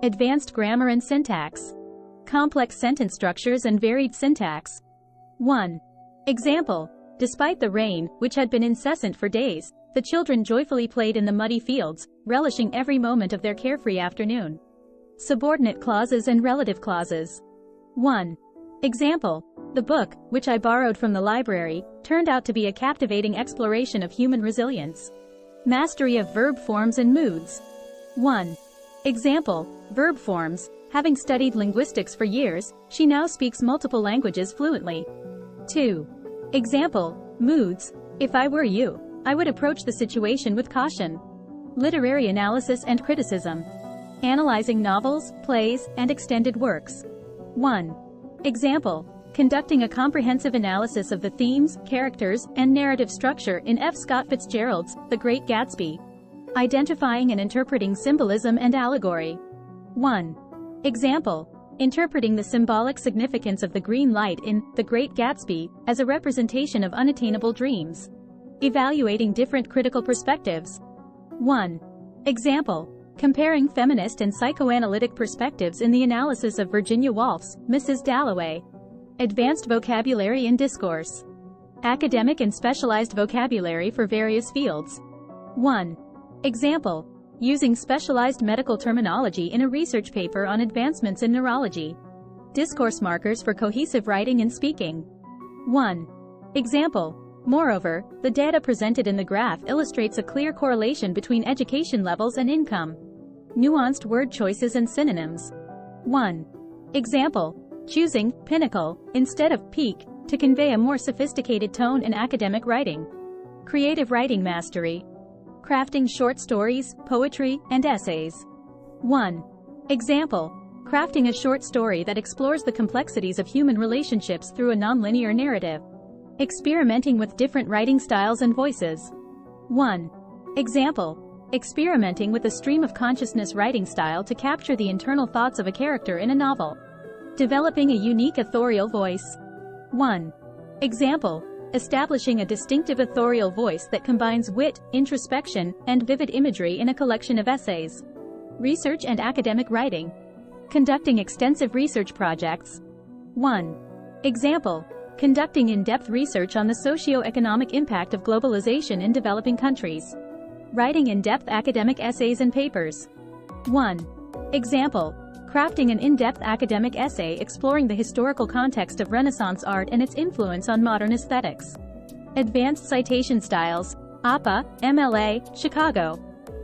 Advanced grammar and syntax. Complex sentence structures and varied syntax. 1. Example. Despite the rain, which had been incessant for days, the children joyfully played in the muddy fields, relishing every moment of their carefree afternoon. Subordinate clauses and relative clauses. 1. Example. The book, which I borrowed from the library, turned out to be a captivating exploration of human resilience. Mastery of verb forms and moods. 1. Example. Verb forms. Having studied linguistics for years, she now speaks multiple languages fluently. 2. Example. Moods. If I were you, I would approach the situation with caution. Literary analysis and criticism. Analyzing novels, plays, and extended works. 1. Example. Conducting a comprehensive analysis of the themes, characters, and narrative structure in F. Scott Fitzgerald's The Great Gatsby. Identifying and interpreting symbolism and allegory. 1. Example. Interpreting the symbolic significance of the green light in The Great Gatsby as a representation of unattainable dreams. Evaluating different critical perspectives. 1. Example. Comparing feminist and psychoanalytic perspectives in the analysis of Virginia Woolf's Mrs. Dalloway. Advanced vocabulary in discourse. Academic and specialized vocabulary for various fields. 1. Example. Using specialized medical terminology in a research paper on advancements in neurology. Discourse markers for cohesive writing and speaking. 1. Example. Moreover, the data presented in the graph illustrates a clear correlation between education levels and income. Nuanced word choices and synonyms. 1. Example. Choosing pinnacle instead of peak to convey a more sophisticated tone in academic writing. Creative writing mastery. Crafting short stories, poetry, and essays. 1. Example. Crafting a short story that explores the complexities of human relationships through a nonlinear narrative. Experimenting with different writing styles and voices. 1. Example. Experimenting with a stream of consciousness writing style to capture the internal thoughts of a character in a novel. Developing a unique authorial voice. 1. Example. Establishing a distinctive authorial voice that combines wit, introspection, and vivid imagery in a collection of essays. Research and academic writing. Conducting extensive research projects. 1. Example. Conducting in-depth research on the socio-economic impact of globalization in developing countries. Writing in-depth academic essays and papers. 1. Example. Crafting an in-depth academic essay exploring the historical context of Renaissance art and its influence on modern aesthetics. Advanced citation styles. APA, MLA, Chicago.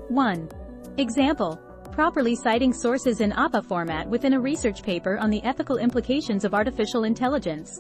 1. Example. Properly citing sources in APA format within a research paper on the ethical implications of artificial intelligence.